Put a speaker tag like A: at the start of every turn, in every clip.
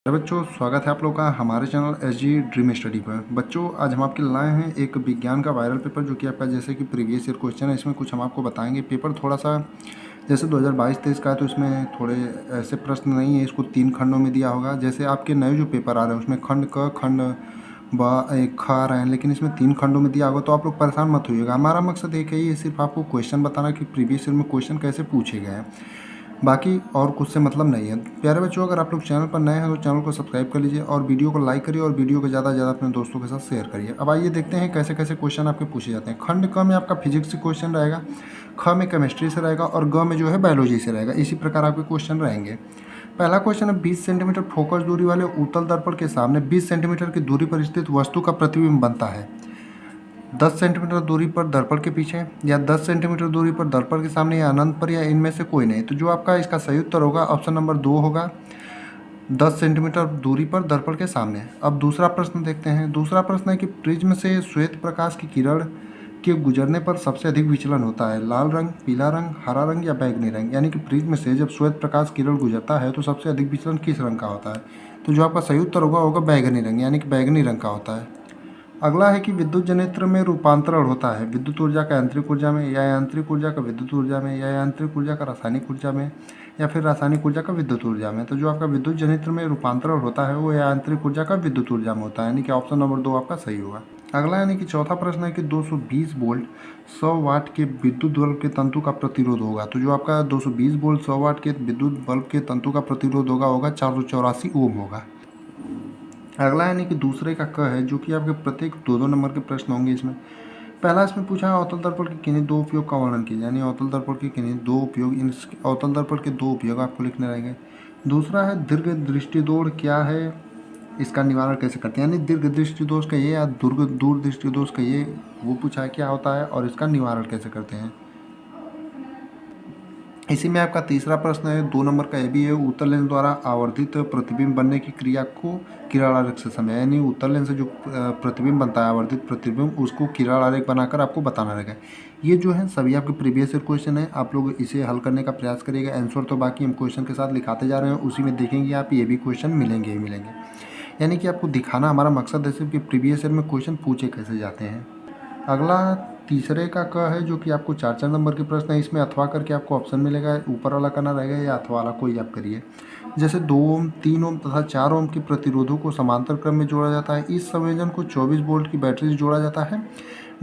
A: बच्चों, स्वागत है आप लोगों का हमारे चैनल SG ड्रीम स्टडी पर। बच्चों, आज हम आपके लिए लाए हैं एक विज्ञान का वायरल पेपर जो कि आपका जैसे कि प्रीवियस ईयर क्वेश्चन है। इसमें कुछ हम आपको बताएंगे। पेपर थोड़ा सा जैसे 2022-23 का है, तो इसमें थोड़े ऐसे प्रश्न नहीं है। इसको 3 खंडों में दिया होगा। जैसे आपके नए जो पेपर आ रहे हैं उसमें खंड क, खंड ब, ख आ रहे हैं, लेकिन इसमें 3 खंडों में दिया होगा। तो आप लोग परेशान मत होइएगा। हमारा मकसद एक है, ये सिर्फ आपको क्वेश्चन बताना कि प्रीवियस ईयर में क्वेश्चन कैसे पूछे गए हैं, बाकी और कुछ से मतलब नहीं है। प्यारे बच्चों, अगर आप लोग चैनल पर नए हैं तो चैनल को सब्सक्राइब कर लीजिए और वीडियो को लाइक करिए और वीडियो को ज़्यादा से ज़्यादा अपने दोस्तों के साथ शेयर करिए। अब आइए देखते हैं कैसे कैसे क्वेश्चन आपके पूछे जाते हैं। खंड क में आपका फिजिक्स से क्वेश्चन रहेगा, ख में केमिस्ट्री से रहेगा और ग में जो है बायोलॉजी से रहेगा। इसी प्रकार आपके क्वेश्चन रहेंगे। पहला क्वेश्चन है, 20 सेंटीमीटर फोकस दूरी वाले उत्तल दर्पण के सामने 20 सेंटीमीटर की दूरी पर स्थित वस्तु का प्रतिबिंब बनता है। 10 सेंटीमीटर दूरी पर दर्पण के पीछे, या 10 सेंटीमीटर दूरी पर दर्पण के सामने, या अनंत पर, या इनमें से कोई नहीं। तो जो आपका इसका सही उत्तर होगा ऑप्शन नंबर 2 होगा, 10 सेंटीमीटर दूरी पर दर्पण के सामने। अब दूसरा प्रश्न देखते हैं। दूसरा प्रश्न है कि प्रिज्म से श्वेत प्रकाश की किरण के गुजरने पर सबसे अधिक विचलन होता है। लाल रंग, पीला रंग, हरा रंग या बैंगनी रंग। यानी कि प्रिज्म से जब श्वेत प्रकाश किरण गुजरता है तो सबसे अधिक विचलन किस रंग का होता है। तो जो आपका सही उत्तर होगा बैंगनी रंग, यानी कि बैंगनी रंग का होता है। अगला है कि विद्युत जनित्र में रूपांतरण होता है विद्युत ऊर्जा का यांत्रिक ऊर्जा में, या यांत्रिक ऊर्जा का विद्युत ऊर्जा में, या यांत्रिक ऊर्जा का रासायनिक ऊर्जा में, या फिर रासायनिक ऊर्जा का विद्युत ऊर्जा में। तो जो आपका विद्युत जनित्र में रूपांतरण होता है वो यांत्रिक ऊर्जा का विद्युत ऊर्जा में होता है, यानी कि ऑप्शन नंबर 2 आपका सही होगा। अगला यानी कि चौथा प्रश्न है कि 220 वोल्ट 100 वाट के विद्युत बल्ब के तंतु का प्रतिरोध होगा। तो जो आपका 220 वोल्ट 100 वाट के विद्युत बल्ब के तंतु का प्रतिरोध होगा 484 ओम होगा। अगला यानी कि दूसरे का क है, जो कि आपके प्रत्येक 2-2 नंबर के प्रश्न होंगे। इसमें पहला इसमें पूछा है अवतल दर्पण के किन्हीं 2 उपयोग का वर्णन कीजिए, यानी अवतल दर्पण के किन्हीं 2 उपयोग। इन अवतल दर्पण के 2 उपयोग आपको लिखने रहेंगे। दूसरा है दीर्घ दृष्टि दोष क्या है, इसका निवारण कैसे करते हैं, यानी दीर्घ दृष्टि दोष का ये या दूर दृष्टि दोष का ये वो पूछा है क्या होता है और इसका निवारण कैसे करते हैं। इसी में आपका तीसरा प्रश्न है 2 नंबर का ये भी है, उत्तल लेंस द्वारा आवर्धित प्रतिबिंब बनने की क्रिया को किरण आरेख से समझाएं। यानी उत्तल लेंस से जो प्रतिबिंब बनता है आवर्धित प्रतिबिंब, उसको किरण आरेख बनाकर आपको बताना रहेगा। ये जो है सभी आपके प्रीवियस ईयर क्वेश्चन है। आप लोग इसे हल करने का प्रयास करिएगा। आंसर तो बाकी हम क्वेश्चन के साथ लिखाते जा रहे हैं, उसी में देखेंगे आप ये भी क्वेश्चन मिलेंगे ही मिलेंगे। यानी कि आपको दिखाना हमारा मकसद है सिर्फ कि प्रीवियस ईयर में क्वेश्चन पूछे कैसे जाते हैं। अगला तीसरे का क है, जो कि आपको 4-4 नंबर के प्रश्न है। इसमें अथवा करके आपको ऑप्शन मिलेगा, ऊपर वाला करना रहेगा या अथवा वाला कोई आप करिए। जैसे 2 ओम, 3 ओम तथा 4 ओम की प्रतिरोधों को समांतर क्रम में जोड़ा जाता है। इस संयोजन को 24 वोल्ट की बैटरी से जोड़ा जाता है।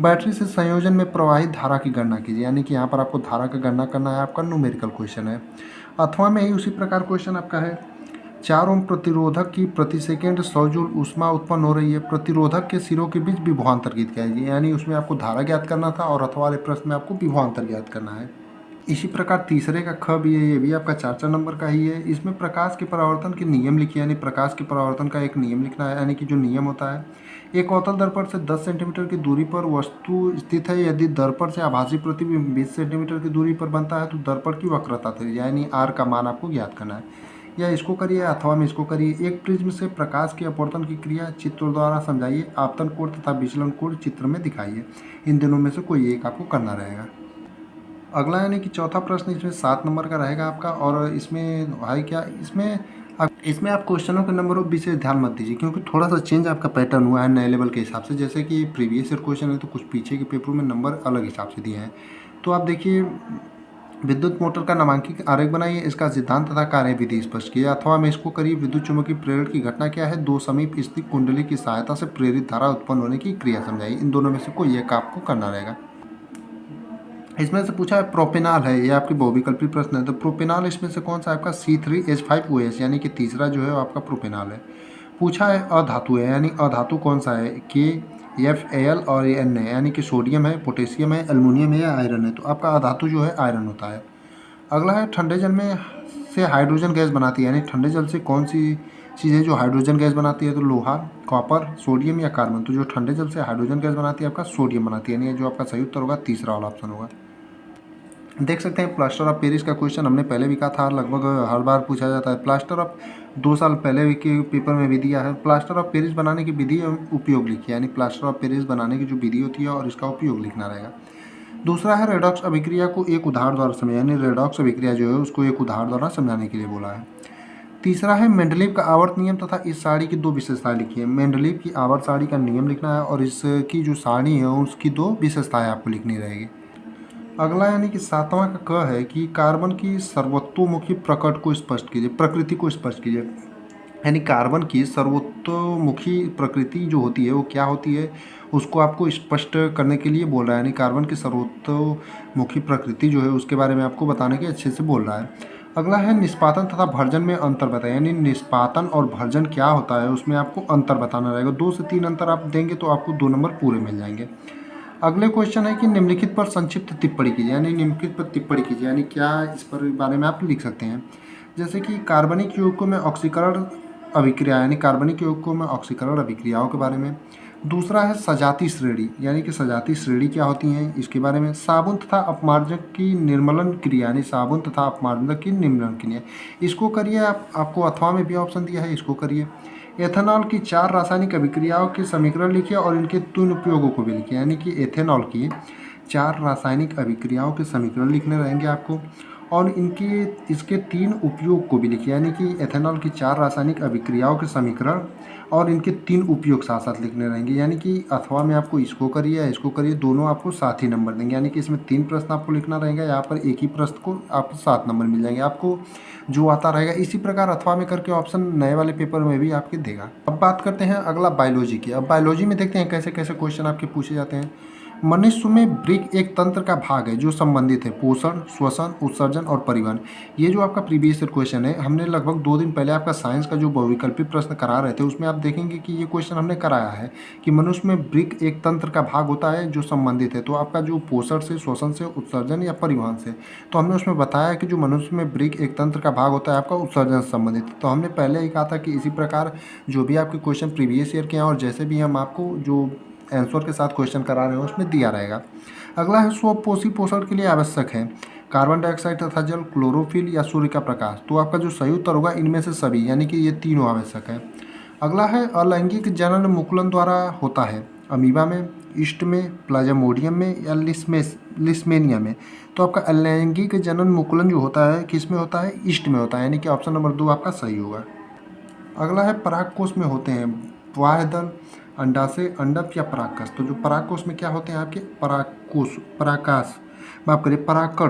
A: बैटरी से संयोजन में प्रवाहित धारा की गणना कीजिए, यानी कि यहाँ पर आपको धारा की गणना करना है। आपका न्यूमेरिकल क्वेश्चन है। अथवा में ही उसी प्रकार क्वेश्चन आपका है, 4 ओम प्रतिरोधक की प्रति सेकेंड 100 जूल ऊष्मा उत्पन्न हो रही है। प्रतिरोधक के सिरों के बीच विभवांतर ज्ञात कीजिए, यानी उसमें आपको धारा ज्ञात करना था और अथवा वाले प्रश्न में आपको विभवांतर ज्ञात करना है। इसी प्रकार तीसरे का ख भी है, ये भी आपका 4-4 नंबर का ही है। इसमें प्रकाश के परावर्तन के नियम लिखिए, यानी प्रकाश के परावर्तन का एक नियम लिखना है, यानी कि जो नियम होता है। एक अवतल दर्पण से 10 सेंटीमीटर की दूरी पर वस्तु स्थित है। यदि दर्पण से आभासी प्रतिबिंब 20 सेंटीमीटर की दूरी पर बनता है तो दर्पण की वक्रता थी, यानी आर का मान आपको ज्ञात करना है। या इसको करिए अथवा में इसको करिए। एक प्रिज्म से प्रकाश के अपवर्तन की क्रिया चित्र द्वारा समझाइए। आपतन कोण तथा विचलन कोण चित्र में दिखाइए। इन दिनों में से कोई एक आपको करना रहेगा। अगला यानी कि चौथा प्रश्न इसमें 7 नंबर का रहेगा आपका, और इसमें है क्या, इसमें आप क्वेश्चनों के नंबरों पर विशेष ध्यान मत दीजिए, क्योंकि थोड़ा सा चेंज आपका पैटर्न हुआ है नए लेवल के हिसाब से। जैसे कि प्रीवियस ईयर क्वेश्चन है तो कुछ पीछे के पेपरों में नंबर अलग हिसाब से दिए हैं। तो आप देखिए, विद्युत मोटर का नामांकित आरेख बनाइए, इसका सिद्धांत तथा कार्यविधि स्पष्ट किया। अथवा में इसको करिए, विद्युत चुम्बकीय प्रेरण की घटना क्या है, 2 समीप स्थित कुंडली की सहायता से प्रेरित धारा उत्पन्न होने की क्रिया समझाइए। इन दोनों में से कोई एक आपको करना रहेगा। इसमें से पूछा है प्रोपेनॉल है, ये आपकी बहुविकल्पी प्रश्न है। तो प्रोपेनॉल इसमें से कौन सा आपका C3H5OH, यानी कि तीसरा जो है वो आपका प्रोपेनॉल है। पूछा है अधातु है, यानी अधातु कौन सा है, KFAl और Na, यानी कि सोडियम है, पोटेशियम है, एल्युमिनियम है या आयरन है। तो आपका अधातु जो है आयरन होता है। अगला है ठंडे जल में से हाइड्रोजन गैस बनाती है, यानी ठंडे जल से कौन सी चीज़ है जो हाइड्रोजन गैस बनाती है। तो लोहा, कॉपर, सोडियम या कार्बन। तो जो ठंडे जल से हाइड्रोजन गैस बनाती है आपका सोडियम बनाती है, यानी जो आपका सही उत्तर होगा तीसरा वाला ऑप्शन होगा। देख सकते हैं प्लास्टर ऑफ पेरिस का क्वेश्चन हमने पहले भी कहा था, लगभग हर बार पूछा जाता है। प्लास्टर ऑफ 2 साल पहले भी के पेपर में भी दिया है। प्लास्टर ऑफ पेरिस बनाने की विधि और उपयोग लिखिए, यानी प्लास्टर ऑफ पेरिस बनाने की जो विधि होती है और इसका उपयोग लिखना रहेगा। दूसरा है रेडॉक्स अभिक्रिया को एक उदाहरण द्वारा समझाइए, यानी रेडॉक्स अभिक्रिया जो है उसको एक उदाहरण द्वारा समझाने के लिए बोला है। तीसरा है मेंडलीव का आवर्त नियम तथा इस सारणी की दो विशेषताएं लिखिए। मेंडलीव की आवर्त सारणी का नियम लिखना है और इसकी जो सारणी है उसकी दो विशेषताएं आपको लिखनी रहेगी। अगला यानी कि 7वां का क है कि कार्बन की सर्वतोमुखी प्रकट को स्पष्ट कीजिए, प्रकृति को स्पष्ट कीजिए। यानी कार्बन की सर्वतोमुखी प्रकृति जो होती है वो क्या होती है, उसको आपको स्पष्ट करने के लिए बोल रहा है। यानी कार्बन की सर्वतोमुखी प्रकृति जो है उसके बारे में आपको बताने के अच्छे से बोल रहा है। अगला है निष्पादन तथा भर्जन में अंतर बताएं। यानी निष्पादन और भर्जन क्या होता है उसमें आपको अंतर बताना रहेगा। 2 से 3 अंतर आप देंगे तो आपको 2 नंबर पूरे मिल जाएंगे। अगले क्वेश्चन है कि निम्नलिखित पर संक्षिप्त टिप्पणी कीजिए। यानी निम्नलिखित पर टिप्पणी कीजिए, यानी क्या इस पर बारे में आप लिख सकते हैं। जैसे कि कार्बनिक यौगिकों में ऑक्सीकरण अभिक्रिया, यानी कार्बनिक यौगिकों में ऑक्सीकरण अभिक्रियाओं के बारे में। दूसरा है सजाती श्रेणी, यानी कि सजाती श्रेणी क्या होती हैं इसके बारे में। साबुन तथा अपमार्जक की निर्मलन क्रिया, यानी साबुन तथा अपमार्जक की निर्मलन क्रिया, इसको करिए। आपको अथवा में भी ऑप्शन दिया है, इसको करिए। एथेनॉल की 4 रासायनिक अभिक्रियाओं के समीकरण लिखिए और इनके 3 उपयोगों को भी लिखिए। यानी कि एथेनॉल की 4 रासायनिक अभिक्रियाओं के समीकरण लिखने रहेंगे आपको और इसके 3 उपयोग को भी लिखिए। यानी कि एथेनॉल की 4 रासायनिक अभिक्रियाओं के समीकरण और इनके 3 उपयोग साथ साथ लिखने रहेंगे। यानी कि अथवा में आपको इसको करिए या इसको करिए, दोनों आपको 7 ही नंबर देंगे। यानी कि इसमें 3 प्रश्न आपको लिखना रहेगा, यहाँ पर एक ही प्रश्न को आपको 7 नंबर मिल जाएंगे, आपको जो आता रहेगा। इसी प्रकार अथवा में करके ऑप्शन नए वाले पेपर में भी आपके देगा। अब बात करते हैं अगला बायोलॉजी की। अब बायोलॉजी में देखते हैं कैसे कैसे क्वेश्चन आपके पूछे जाते हैं। मनुष्य में ब्रिक एक तंत्र का भाग है जो संबंधित है पोषण, श्वसन, उत्सर्जन और परिवहन। ये जो आपका प्रीवियस ईयर क्वेश्चन है, हमने लगभग 2 दिन पहले आपका साइंस का जो बहुविकल्पी प्रश्न करा रहे थे उसमें आप देखेंगे कि ये क्वेश्चन हमने कराया है कि मनुष्य में ब्रिक एक तंत्र का भाग होता है जो संबंधित है, तो आपका जो पोषण से, श्वसन से, उत्सर्जन या परिवहन से। तो हमने उसमें बताया कि जो मनुष्य में ब्रिक एक तंत्र का भाग होता है आपका उत्सर्जन से संबंधित। तो हमने पहले ही कहा था कि इसी प्रकार जो भी आपके क्वेश्चन प्रीवियस ईयर के हैं और जैसे भी हम आपको जो आंसर के साथ क्वेश्चन करा रहे हो उसमें दिया रहेगा। अगला है स्वपोषी पोषण के लिए आवश्यक है कार्बन डाइऑक्साइड तथा जल, क्लोरोफिल या सूर्य का प्रकाश। तो आपका जो सही उत्तर होगा इनमें से सभी, यानी कि ये तीनों आवश्यक है। अगला है अलैंगिक जनन मुकुलन द्वारा होता है अमीबा में, ईस्ट में, प्लाज्मोडियम में या लिस्मेनिया में। तो आपका अलैंगिक जनन मुकुलन जो होता है किस में होता है, ईस्ट में होता है, यानी कि ऑप्शन नंबर 2 आपका सही होगा। अगला है परागकोश में होते हैं बाह्य दल, अंडाशय, अंडक या परागकश। तो जो परागकोश में क्या होते हैं आपके परागकण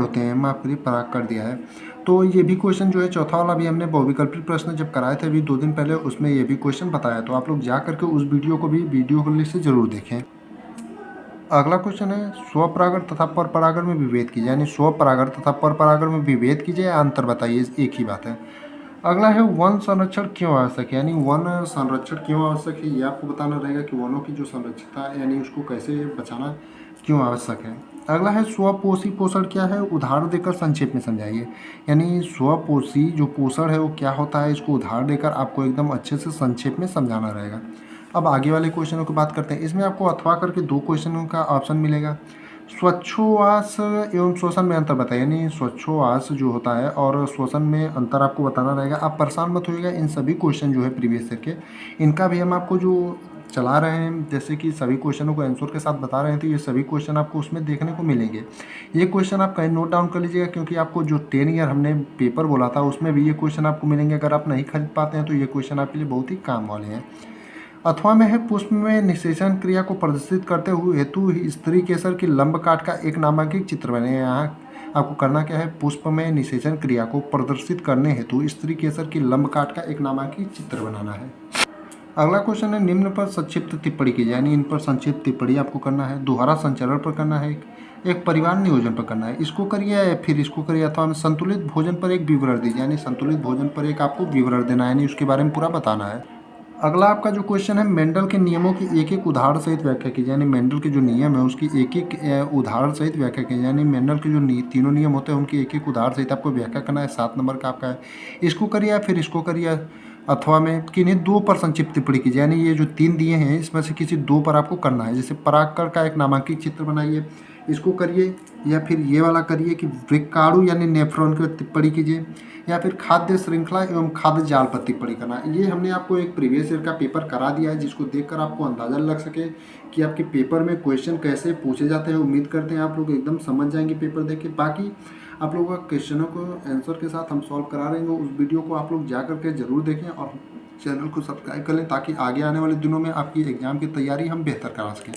A: होते हैं, परागकण दिया है। तो ये भी क्वेश्चन जो है चौथा वाला भी हमने बहुविकल्पी प्रश्न जब कराए थे अभी 2 दिन पहले, उसमें ये भी क्वेश्चन बताया। तो आप लोग जा करके उस वीडियो को भी वीडियो से जरूर देखें। अगला क्वेश्चन है स्वपरागण तथा परपरागण में विभेद कीजिए। यानी स्वपरागण तथा परपरागण में विभेद कीजिए या अंतर बताइए, एक ही बात है। अगला है वन संरक्षण क्यों आवश्यक है। यानी वन संरक्षण क्यों आवश्यक है ये आपको बताना रहेगा कि वनों की जो संरक्षिता है यानी उसको कैसे बचाना क्यों आवश्यक है। अगला है स्वपोषी पोषण क्या है, उदाहरण देकर संक्षेप में समझाइए। यानी स्वपोषी जो पोषण है वो क्या होता है, इसको उदाहरण देकर आपको एकदम अच्छे से संक्षेप में समझाना रहेगा। अब आगे वाले क्वेश्चनों की बात करते हैं। इसमें आपको अथवा करके 2 क्वेश्चनों का ऑप्शन मिलेगा। स्वच्छोवास एवं श्वसन में अंतर बताइए। यानी स्वच्छोवास जो होता है और श्वसन में अंतर आपको बताना रहेगा। आप परेशान मत होइएगा, इन सभी क्वेश्चन जो है प्रीवियस ईयर के इनका भी हम आपको जो चला रहे हैं, जैसे कि सभी क्वेश्चनों को आंसर के साथ बता रहे हैं, तो ये सभी क्वेश्चन आपको उसमें देखने को मिलेंगे। ये क्वेश्चन आप कहीं नोट डाउन कर लीजिएगा क्योंकि आपको जो 10 ईयर हमने पेपर बोला था उसमें भी ये क्वेश्चन आपको मिलेंगे। अगर आप नहीं खरीद पाते हैं तो ये क्वेश्चन आपके लिए बहुत ही काम वाले हैं। अथवा में है पुष्प में निषेचन क्रिया को प्रदर्शित करते हुए हेतु स्त्री केसर की लंब काट का एक नामांकित चित्र बने। यहाँ आपको करना क्या है, पुष्प में निषेचन क्रिया को प्रदर्शित करने हेतु स्त्री केसर की लंब काट का एक नामांकित चित्र बनाना है। अगला क्वेश्चन है निम्न पर संक्षिप्त टिप्पणी कीजिए। यानी इन पर संक्षिप्त टिप्पणी आपको करना है। दोहरा संचरण पर करना है, एक परिवार नियोजन पर करना है, इसको करिए या फिर इसको करिए। अथवा में संतुलित भोजन पर एक विवरण दीजिए। यानी संतुलित भोजन पर एक आपको विवरण देना है, यानी उसके बारे में पूरा बताना है। अगला आपका जो क्वेश्चन है मेंडल के नियमों की एक एक उदाहरण सहित व्याख्या कीजिए। यानी मेंडल के जो नियम है उसकी एक एक उदाहरण सहित व्याख्या कीजिए। यानी मेंडल के जो तीनों नियम होते हैं उनकी एक एक उदाहरण सहित आपको व्याख्या करना है। 7 नंबर का आपका है, इसको करिए या फिर इसको करिए। अथवा में किन्हीं 2 पर संक्षिप्त टिप्पणी कीजिए। यानी ये जो 3 दिए हैं इसमें से किसी 2 पर आपको करना है। जैसे परागकण का एक नामांकित चित्र बनाइए, इसको करिए, या फिर ये वाला करिए कि वृक्काणु यानी नेफ्रॉन की टिप्पणी कीजिए, या फिर खाद्य श्रृंखला एवं खाद्य जाल पर टिप्पणी करना। ये हमने आपको एक प्रीवियस ईयर का पेपर करा दिया है जिसको देखकर आपको अंदाजा लग सके कि आपके पेपर में क्वेश्चन कैसे पूछे जाते हैं। उम्मीद करते हैं आप लोग एकदम समझ जाएंगे पेपर देख के। बाकी आप लोगों का क्वेश्चनों को आंसर के साथ हम सॉल्व करा रहे हैं। उस वीडियो को आप लोग जा करके ज़रूर देखें और चैनल को सब्सक्राइब कर लें ताकि आगे आने वाले दिनों में आपकी एग्ज़ाम की तैयारी हम बेहतर करा सकें।